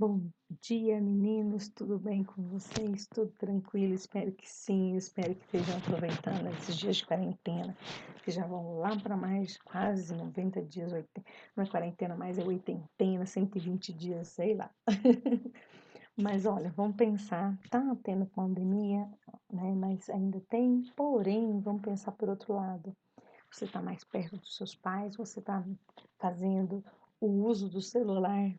Bom dia, meninos, tudo bem com vocês? Tudo tranquilo? Espero que sim, espero que estejam aproveitando esses dias de quarentena, que já vão lá para mais quase 90 dias, não é quarentena mais, é oitentena, 120 dias, sei lá. Mas olha, vamos pensar, tá tendo pandemia, né? Mas ainda tem, porém, vamos pensar por outro lado. Você está mais perto dos seus pais, você está fazendo o uso do celular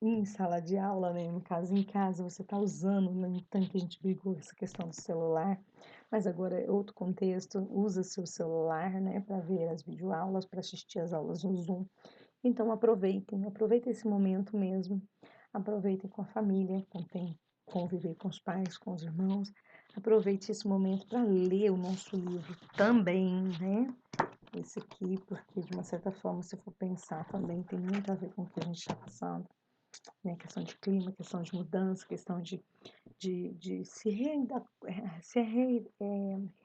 em sala de aula, né? No caso, em casa, você está usando, no tanto que a gente brigou essa questão do celular, mas agora é outro contexto, usa seu celular, né, para ver as videoaulas, para assistir as aulas no Zoom. Então aproveitem esse momento mesmo, aproveitem com a família, conviver com os pais, com os irmãos, aproveite esse momento para ler o nosso livro também, né? Esse aqui, porque de uma certa forma, se for pensar, também tem muito a ver com o que a gente está passando, né? Questão de clima, questão de mudança, questão de se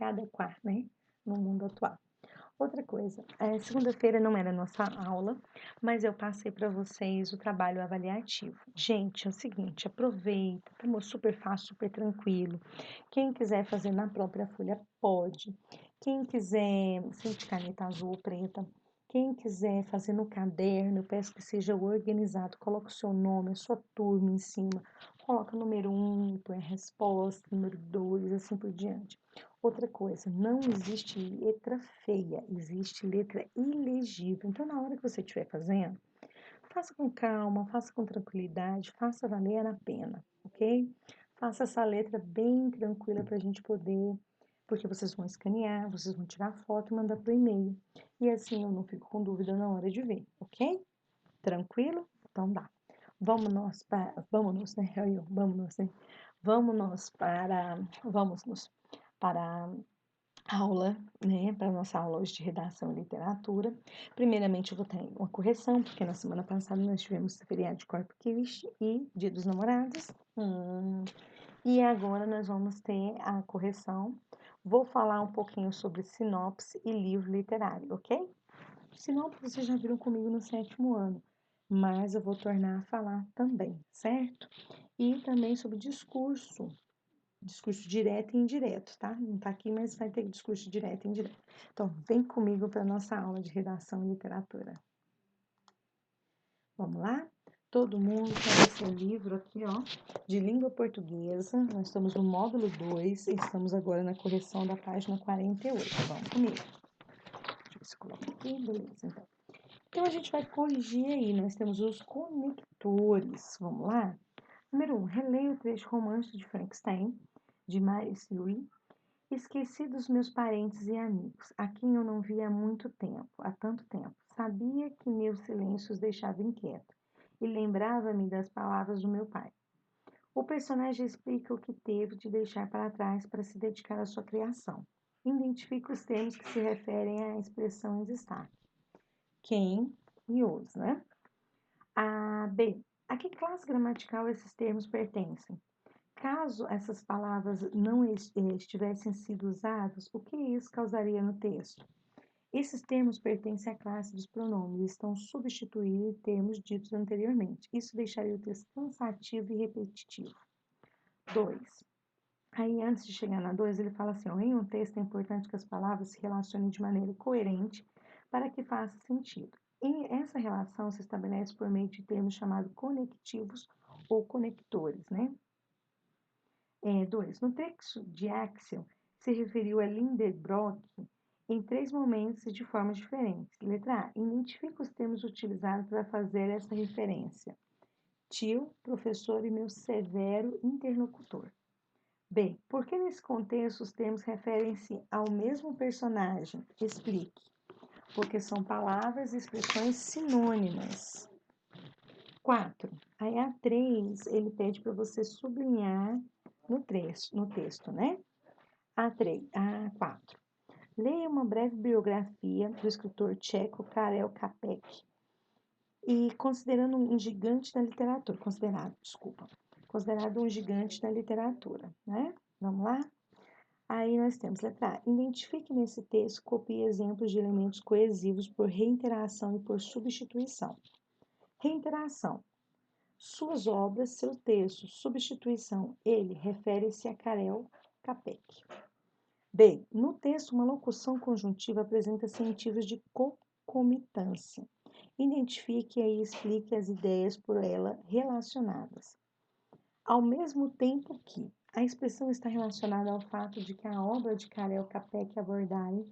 readequar, né? No mundo atual. Outra coisa, segunda-feira não era nossa aula, mas eu passei para vocês o trabalho avaliativo. Gente, é o seguinte, aproveita, tá super fácil, super tranquilo. Quem quiser fazer na própria folha, pode. Quem quiser, seja de caneta azul ou preta, quem quiser fazer no caderno, eu peço que seja organizado, coloque o seu nome, a sua turma em cima, coloca número 1, põe a resposta, número 2, assim por diante. Outra coisa, não existe letra feia, existe letra ilegível. Então, na hora que você estiver fazendo, faça com calma, faça com tranquilidade, faça valer a pena, ok? Faça essa letra bem tranquila para a gente poder, porque vocês vão escanear, vocês vão tirar foto e mandar pro e-mail. E assim eu não fico com dúvida na hora de ver, ok? Tranquilo? Então dá. Vamos, né? Vamos, né? Vamos para a aula, né? Para a nossa aula hoje de redação e literatura. Primeiramente, eu vou ter uma correção, porque na semana passada nós tivemos feriado de Corpus Christi e Dia dos Namorados. E agora nós vamos ter a correção. Vou falar um pouquinho sobre sinopse e livro literário, ok? Sinopse vocês já viram comigo no 7º ano, mas eu vou tornar a falar também, certo? E também sobre discurso direto e indireto, tá? Não tá aqui, mas vai ter discurso direto e indireto. Então, vem comigo para nossa aula de redação e literatura. Vamos lá? Todo mundo tem seu livro aqui, ó, de língua portuguesa. Nós estamos no módulo 2 e estamos agora na correção da página 48. Vamos comigo. Deixa eu ver se eu coloco aqui. Beleza, então. Então, a gente vai corrigir aí. Nós temos os conectores. Vamos lá? Número 1. Releia o trecho romântico de Frankenstein, de Mary Shelley. Esqueci dos meus parentes e amigos, a quem eu não via há tanto tempo. Sabia que meus silêncios deixavam inquieto e lembrava-me das palavras do meu pai. O personagem explica o que teve de deixar para trás para se dedicar à sua criação. Identifica os termos que se referem à expressão em destaque. Quem e os, né? B. A que classe gramatical esses termos pertencem? Caso essas palavras não estivessem sido usadas, o que isso causaria no texto? Esses termos pertencem à classe dos pronomes e estão substituindo termos ditos anteriormente. Isso deixaria o texto cansativo e repetitivo. 2. Aí, antes de chegar na 2, ele fala assim, ó, em um texto é importante que as palavras se relacionem de maneira coerente para que faça sentido. E essa relação se estabelece por meio de termos chamados conectivos ou conectores, né? 2. No texto de Axel, se referiu a Lindenbrock em 3 momentos e de formas diferentes. Letra A. Identifica os termos utilizados para fazer essa referência. Tio, professor e meu severo interlocutor. B. Por que nesse contexto os termos referem-se ao mesmo personagem? Explique. Porque são palavras e expressões sinônimas. 4. Aí a 3, ele pede para você sublinhar no texto, né? A4. Leia uma breve biografia do escritor tcheco Karel Capek e considerando um gigante da literatura, considerado um gigante da literatura, né? Vamos lá? Aí nós temos letra A. Identifique nesse texto, copie exemplos de elementos coesivos por reiteração e por substituição. Reiteração. Suas obras, seu texto, substituição. Ele refere-se a Karel Capek. B. No texto, uma locução conjuntiva apresenta sentidos de concomitância. Identifique e explique as ideias por ela relacionadas. Ao mesmo tempo que a expressão está relacionada ao fato de que a obra de Karel Capek abordarem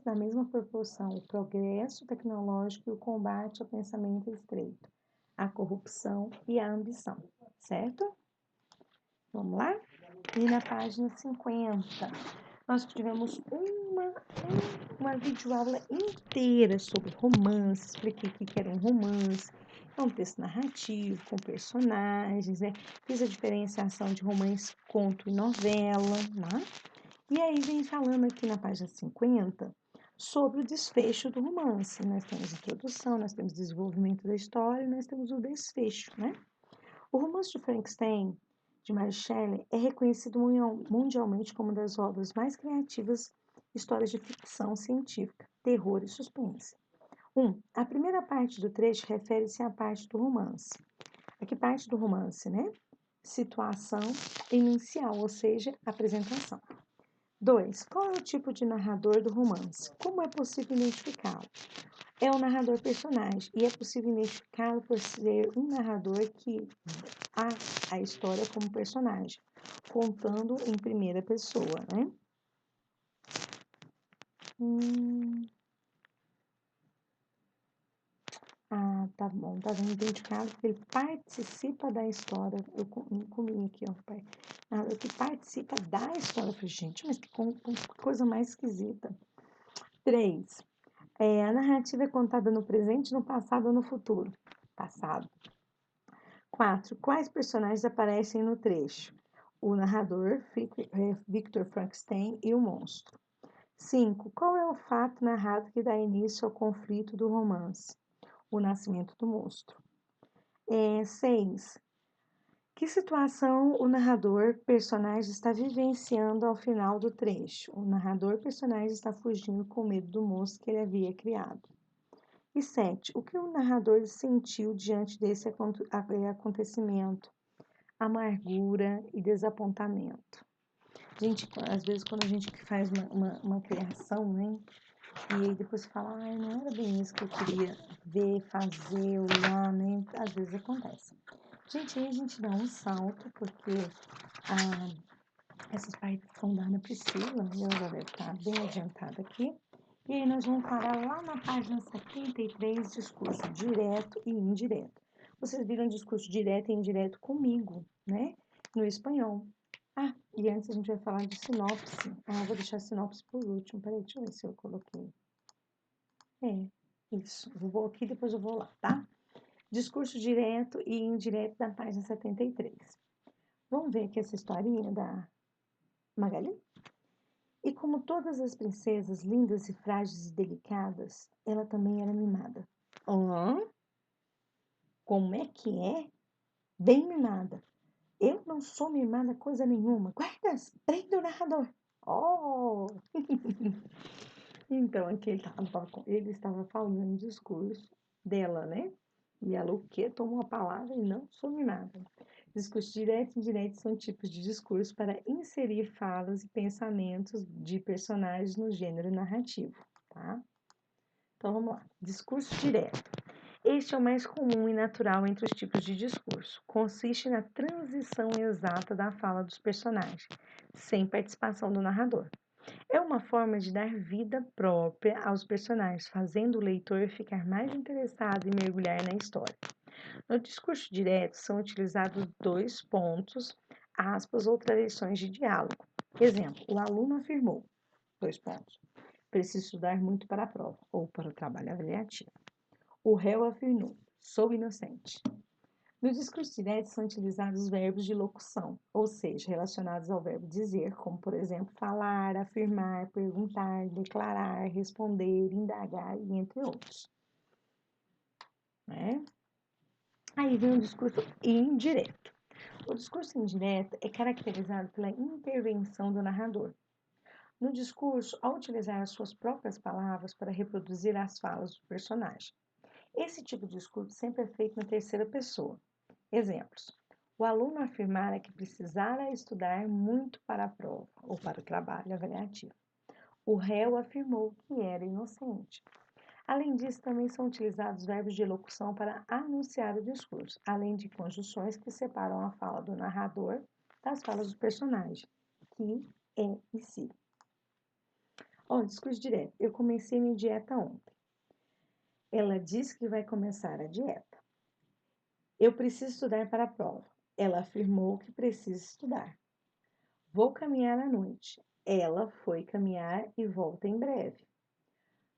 na mesma proporção o progresso tecnológico e o combate ao pensamento estreito, a corrupção e a ambição, certo? Vamos lá? E na página 50, nós tivemos uma videoaula inteira sobre romance, expliquei o que era um romance. É um texto narrativo, com personagens, né? Fiz a diferenciação de romance, conto e novela, né? E aí vem falando aqui na página 50 sobre o desfecho do romance. Nós temos introdução, nós temos desenvolvimento da história, nós temos o desfecho, né? O romance de Frankenstein, de Mary Shelley, é reconhecido mundialmente como uma das obras mais criativas histórias de ficção científica, terror e suspense. 1. A primeira parte do trecho refere-se à parte do romance. A que parte do romance, né? Situação inicial, ou seja, apresentação. 2. Qual é o tipo de narrador do romance? Como é possível identificá-lo? É o narrador personagem e é possível identificá-lo por ser um narrador que a história como personagem, contando em primeira pessoa, né? Ah, tá bom, tá bem identificado porque ele participa da história. Eu comi aqui, ó, que participa da história. Eu falei, gente, mas que coisa mais esquisita. 3. A narrativa é contada no presente, no passado ou no futuro? Passado. 4. Quais personagens aparecem no trecho? O narrador, Victor Frankenstein, e o monstro. 5. Qual é o fato narrado que dá início ao conflito do romance? O nascimento do monstro. 6. Que situação o narrador personagem está vivenciando ao final do trecho? O narrador personagem está fugindo com medo do monstro que ele havia criado. E 7. O que o narrador sentiu diante desse acontecimento? Amargura e desapontamento. Gente, às vezes quando a gente faz uma criação, né? E aí depois fala, ai, não era bem isso que eu queria ver, fazer, olhar, né? Às vezes acontece. Gente, aí a gente dá um salto, porque essas partes são da Ana Priscila, e ela já deve estar bem adiantada aqui. E aí nós vamos parar lá na página 73, discurso direto e indireto. Vocês viram discurso direto e indireto comigo, né? No espanhol. Ah, e antes a gente vai falar de sinopse. Ah, vou deixar a sinopse por último. Peraí, deixa eu ver se eu coloquei. Isso. Eu vou aqui, depois eu vou lá, tá? Discurso direto e indireto da página 73. Vamos ver aqui essa historinha da Magali? E como todas as princesas lindas e frágeis e delicadas, ela também era mimada. Como é que é? Bem mimada. Eu não sou mimada coisa nenhuma. Guardas, prenda o narrador. Oh! Então, aqui ele estava falando um discurso dela, né? E ela o quê? Tomou a palavra e não sou mimada. Discurso direto e indireto são tipos de discurso para inserir falas e pensamentos de personagens no gênero narrativo, tá? Então, vamos lá. Discurso direto. Este é o mais comum e natural entre os tipos de discurso. Consiste na transição exata da fala dos personagens, sem participação do narrador. É uma forma de dar vida própria aos personagens, fazendo o leitor ficar mais interessado e mergulhar na história. No discurso direto são utilizados 2 pontos, aspas ou tradições de diálogo. Exemplo, o aluno afirmou, 2 pontos, preciso estudar muito para a prova ou para o trabalho avaliativo. O réu afirmou, sou inocente. No discurso direto são utilizados os verbos de locução, ou seja, relacionados ao verbo dizer, como, por exemplo, falar, afirmar, perguntar, declarar, responder, indagar e entre outros. Né? Aí vem o discurso indireto. O discurso indireto é caracterizado pela intervenção do narrador. No discurso, ao utilizar as suas próprias palavras para reproduzir as falas do personagem. Esse tipo de discurso sempre é feito na terceira pessoa. Exemplos. O aluno afirmara que precisara estudar muito para a prova ou para o trabalho avaliativo. O réu afirmou que era inocente. Além disso, também são utilizados verbos de locução para anunciar o discurso, além de conjunções que separam a fala do narrador das falas do personagem, que, é e se. Discurso direto. Eu comecei minha dieta ontem. Ela disse que vai começar a dieta. Eu preciso estudar para a prova. Ela afirmou que precisa estudar. Vou caminhar à noite. Ela foi caminhar e volta em breve.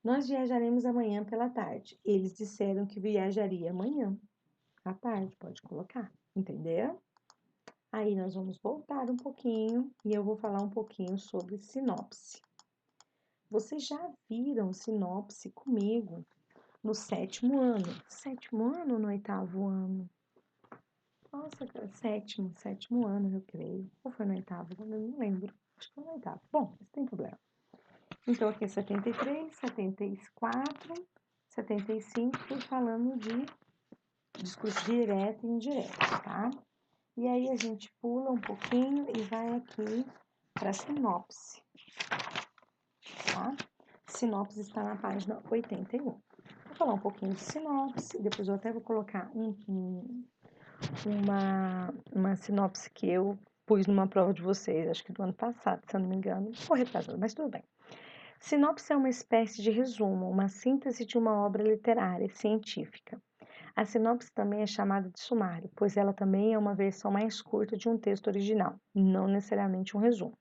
Nós viajaremos amanhã pela tarde. Eles disseram que viajaria amanhã. À tarde, pode colocar. Entendeu? Aí nós vamos voltar um pouquinho e eu vou falar um pouquinho sobre sinopse. Vocês já viram sinopse comigo no 7º ano? 7º ano ou no 8º ano? Nossa, sétimo ano, eu creio. Ou foi no 8º? Eu não lembro. Acho que foi no 8º. Bom, não tem problema. Então, aqui é 73, 74, 75, fui falando de discurso direto e indireto, tá? E aí a gente pula um pouquinho e vai aqui para sinopse, tá? Sinopse está na página 81. Vou falar um pouquinho de sinopse, depois eu até vou colocar uma sinopse que eu pus numa prova de vocês, acho que do ano passado, se eu não me engano, ou retrasado, mas tudo bem. Sinopse é uma espécie de resumo, uma síntese de uma obra literária e científica. A sinopse também é chamada de sumário, pois ela também é uma versão mais curta de um texto original, não necessariamente um resumo.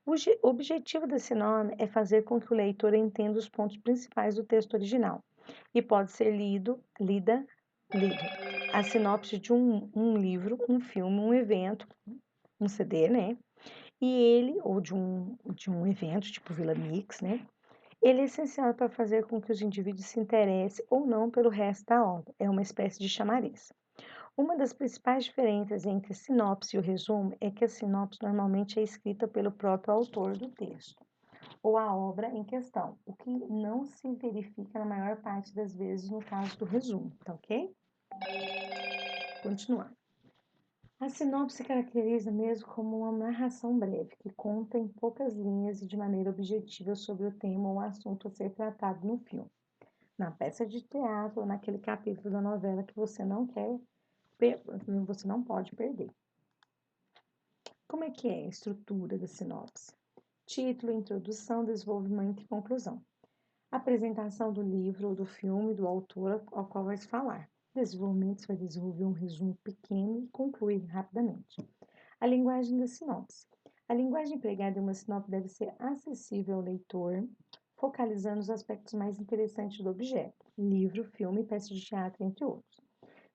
O objetivo da sinopse é fazer com que o leitor entenda os pontos principais do texto original e pode ser lido. A sinopse de um livro, um filme, um evento, um CD, né? E ele, ou de um evento, tipo Vila Mix, né? Ele é essencial para fazer com que os indivíduos se interessem ou não pelo resto da obra. É uma espécie de chamariz. Uma das principais diferenças entre a sinopse e o resumo é que a sinopse normalmente é escrita pelo próprio autor do texto ou a obra em questão, o que não se verifica na maior parte das vezes no caso do resumo, tá ok? Continuando. A sinopse se caracteriza mesmo como uma narração breve, que conta em poucas linhas e de maneira objetiva sobre o tema ou assunto a ser tratado no filme, na peça de teatro ou naquele capítulo da novela que você não pode perder. Como é que é a estrutura da sinopse? Título, introdução, desenvolvimento e conclusão. Apresentação do livro ou do filme do autor ao qual vai se falar. Desenvolvimento, você vai desenvolver um resumo pequeno e concluir rapidamente. A linguagem da sinopse. A linguagem empregada em uma sinopse deve ser acessível ao leitor, focalizando os aspectos mais interessantes do objeto, livro, filme, peça de teatro, entre outros,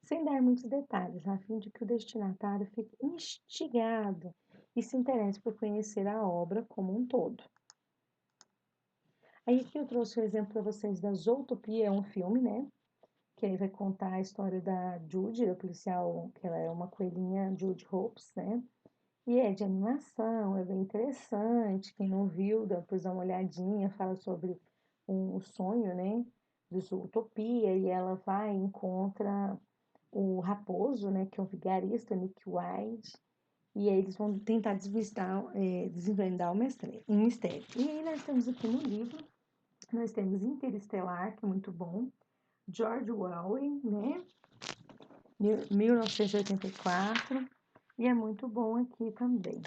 sem dar muitos detalhes, a fim de que o destinatário fique instigado e se interesse por conhecer a obra como um todo. Aí aqui eu trouxe o exemplo para vocês da Zootopia, é um filme, né? Que aí vai contar a história da Judy, a policial, que ela é uma coelhinha, Judy Hopps, né? E é de animação, é bem interessante. Quem não viu, depois dá uma olhadinha, fala sobre o sonho, né? De Zootopia, e ela vai e encontra o Raposo, né? Que é o vigarista, Nick Wilde. E aí eles vão tentar desvendar um mistério. E aí nós temos aqui no livro, nós temos Interestelar, que é muito bom. George Orwell, né? 1984. E é muito bom aqui também.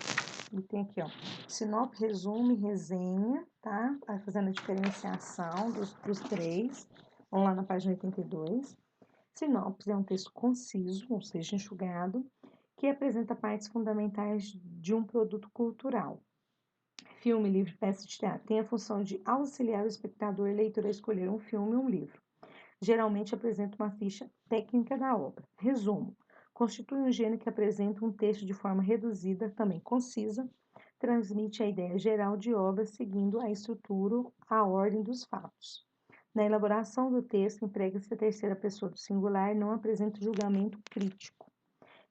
E tem aqui, ó, sinopse, resumo e resenha, tá? Vai fazendo a diferenciação dos três. Vamos lá na página 82. Sinopse é um texto conciso, ou seja, enxugado, que apresenta partes fundamentais de um produto cultural. Filme, livro, peça de teatro tem a função de auxiliar o espectador e leitor a escolher um filme ou um livro. Geralmente apresenta uma ficha técnica da obra. Resumo. Constitui um gênero que apresenta um texto de forma reduzida, também concisa, transmite a ideia geral de obra seguindo a estrutura, a ordem dos fatos. Na elaboração do texto, emprega-se a terceira pessoa do singular e não apresenta julgamento crítico.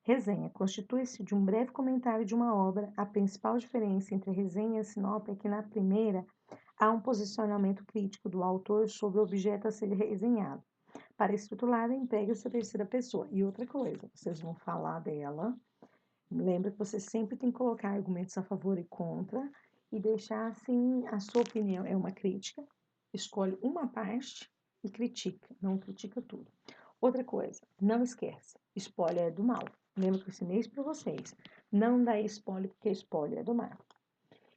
Resenha. Constitui-se de um breve comentário de uma obra. A principal diferença entre a resenha e a sinopse é que na primeira há um posicionamento crítico do autor sobre o objeto a ser resenhado. Para estruturada, emprega-se a terceira pessoa. E outra coisa, vocês vão falar dela. Lembra que você sempre tem que colocar argumentos a favor e contra e deixar assim a sua opinião. É uma crítica. Escolhe uma parte e critica, não critica tudo. Outra coisa, não esquece, spoiler é do mal. Lembra que eu ensinei isso para vocês. Não dá spoiler porque spoiler é do mal.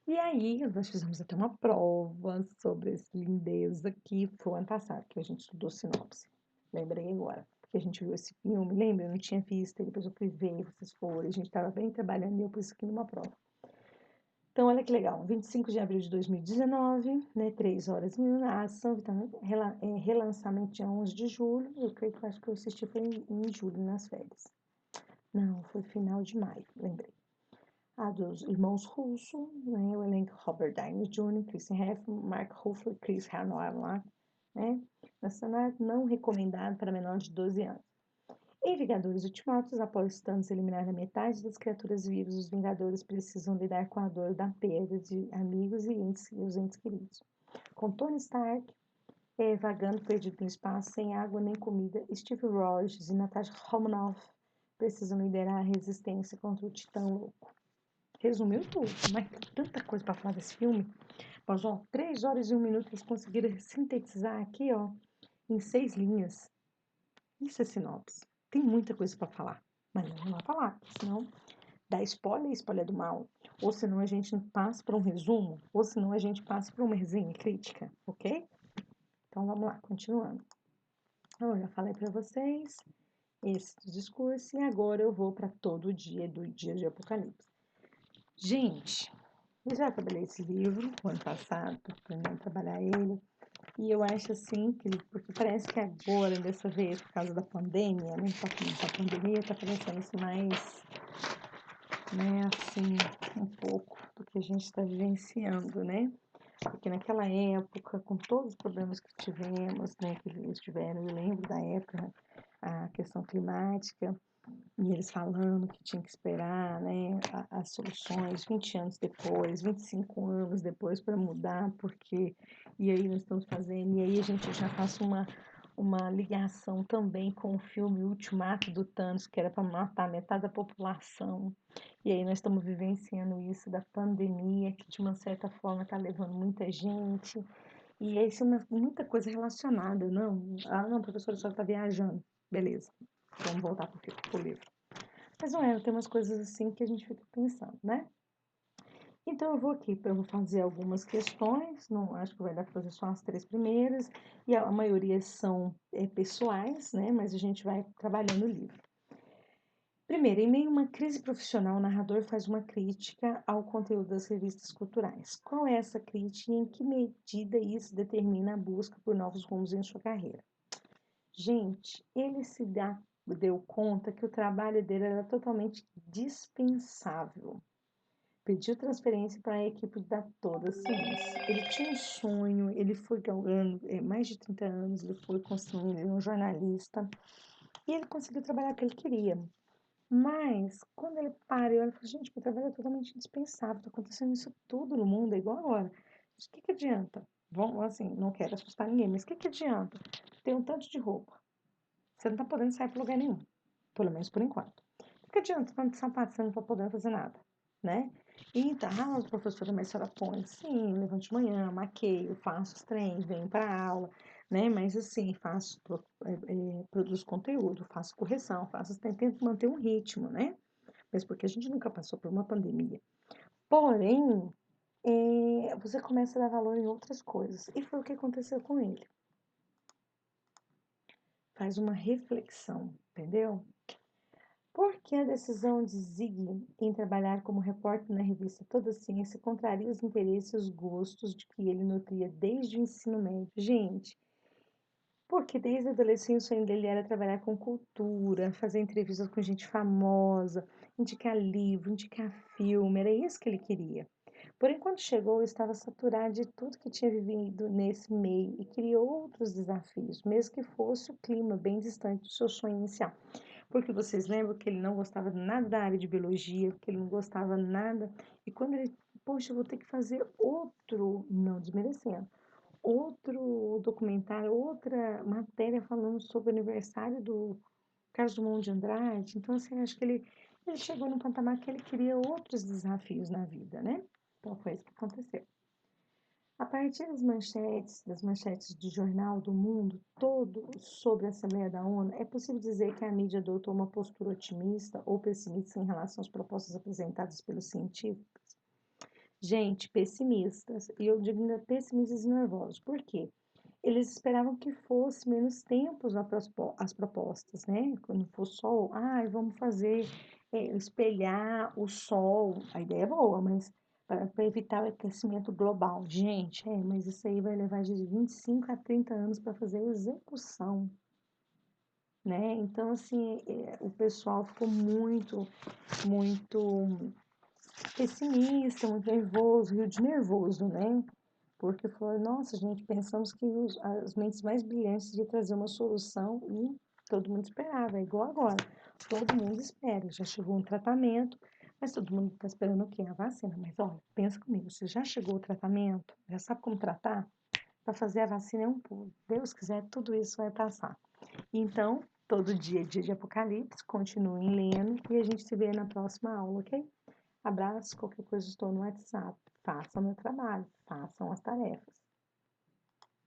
E aí, nós fizemos até uma prova sobre esse lindeza que foi ano passado, que a gente estudou sinopse. Lembrei agora, porque a gente viu esse filme, lembra? Eu não tinha visto, depois eu fui ver, vocês foram, a gente estava bem trabalhando e eu pus isso aqui numa prova. Então, olha que legal, 25 de abril de 2019, né, 3 horas e meia, a ação, então, relançamento dia 11 de julho, eu creio que eu acho que eu assisti foi em julho, nas férias. Não, foi final de maio, lembrei. A dos irmãos Russo, né, o elenco Robert Downey Jr., Chris Evans, Mark Ruffalo e Chris Hemsworth lá, né, nacional não recomendado para menores de 12 anos. Em Vingadores Ultimatos, após Thanos eliminar a metade das criaturas vivas, os Vingadores precisam lidar com a dor da perda de amigos e os entes queridos. Com Tony Stark vagando perdido no espaço, sem água nem comida, Steve Rogers e Natasha Romanoff precisam liderar a resistência contra o Titã Louco. Resumiu tudo, mas tem tanta coisa para falar desse filme. Mas, ó, 3 horas e 1 minuto eles conseguiram sintetizar aqui, ó, em 6 linhas. Isso é sinopse. Tem muita coisa para falar, mas não vou falar, senão dá spoiler, spoiler do mal. Ou senão a gente passa para um resumo, ou senão a gente passa para uma resenha crítica, ok? Então vamos lá, continuando. Então, eu já falei para vocês esse discurso e agora eu vou para todo dia do dia de Apocalipse. Gente, eu já trabalhei esse livro o ano passado, aprendendo a trabalhar ele, e eu acho assim, que, porque parece que agora, dessa vez, por causa da pandemia, né, a pandemia tá parecendo assim mais, né, assim, um pouco do que a gente está vivenciando, né? Porque naquela época, com todos os problemas que tivemos, né, que eles tiveram, eu lembro da época, a questão climática, e eles falando que tinha que esperar, né, as soluções 20 anos depois, 25 anos depois para mudar, porque. E aí nós estamos fazendo, e aí a gente já faz uma ligação também com o filme Ultimato do Thanos, que era para matar metade da população. E aí nós estamos vivenciando isso da pandemia, que de uma certa forma está levando muita gente. E é isso, muita coisa relacionada, não? Ah, não, professora, só está viajando. Beleza, vamos voltar para o livro. Mas não é, tem umas coisas assim que a gente fica pensando, né? Então eu vou aqui, eu vou fazer algumas questões, não acho que vai dar para fazer só as 3 primeiras, e a maioria são pessoais, né? Mas a gente vai trabalhando o livro. Primeiro, em meio a uma crise profissional, o narrador faz uma crítica ao conteúdo das revistas culturais. Qual é essa crítica e em que medida isso determina a busca por novos rumos em sua carreira? Gente, ele deu conta que o trabalho dele era totalmente dispensável. Pediu transferência para a equipe da Toda Ciência. Ele tinha um sonho, ele foi galgando mais de 30 anos, ele foi construindo, ele é um jornalista, e ele conseguiu trabalhar o que ele queria. Mas, quando ele para e olha, fala, gente, meu trabalho é totalmente indispensável, está acontecendo isso tudo no mundo, é igual agora. O que adianta? Vamos, assim, não quero assustar ninguém, mas o que adianta? Ter um tanto de roupa. Você não está podendo sair para lugar nenhum, pelo menos por enquanto. O que adianta tanto sapato, você não está podendo fazer nada, né? E então, professora, mas a senhora põe, sim, levanto de manhã, maqueio, faço os treinos, venho para aula, né? Mas assim, produzo conteúdo, faço correção, tento manter um ritmo, né? Mas porque a gente nunca passou por uma pandemia. Porém, você começa a dar valor em outras coisas. E foi o que aconteceu com ele. Faz uma reflexão, entendeu? Por que a decisão de Zig em trabalhar como repórter na revista Toda Ciência contraria os interesses e os gostos de que ele nutria desde o ensino médio? Gente, porque desde a adolescência o sonho dele era trabalhar com cultura, fazer entrevistas com gente famosa, indicar livro, indicar filme, era isso que ele queria. Porém, quando chegou, estava saturado de tudo que tinha vivido nesse meio e queria outros desafios, mesmo que fosse o clima bem distante do seu sonho inicial. Porque vocês lembram que ele não gostava nada da área de biologia, que ele não gostava nada. E quando ele, poxa, eu vou ter que fazer outro, não desmerecendo, outro documentário, outra matéria falando sobre o aniversário do Carlos Drummond de Andrade. Então, assim, acho que ele chegou num patamar que ele queria outros desafios na vida, né? Então, foi isso que aconteceu. A partir das manchetes de jornal do mundo todo sobre a Assembleia da ONU, é possível dizer que a mídia adotou uma postura otimista ou pessimista em relação às propostas apresentadas pelos científicos? Gente, pessimistas, e eu digo ainda pessimistas e nervosos. Por quê? Eles esperavam que fosse menos tempos as propostas, né? Quando for sol, vamos fazer, espelhar o sol. A ideia é boa, mas para evitar o aquecimento global. Gente, mas isso aí vai levar de 25 a 30 anos para fazer a execução, né? Então, assim, o pessoal ficou muito pessimista, muito nervoso, rio de nervoso, né? Porque falou, nossa, gente, pensamos que as mentes mais brilhantes iam trazer uma solução e todo mundo esperava, é igual agora. Todo mundo espera, já chegou um tratamento, mas todo mundo está esperando o quê? A vacina. Mas olha, pensa comigo, se já chegou o tratamento, já sabe como tratar, para fazer a vacina é um pulo. Deus quiser, tudo isso vai passar. Então, todo dia é dia de Apocalipse, continuem lendo e a gente se vê na próxima aula, ok? Abraço, qualquer coisa estou no WhatsApp. Façam meu trabalho, façam as tarefas.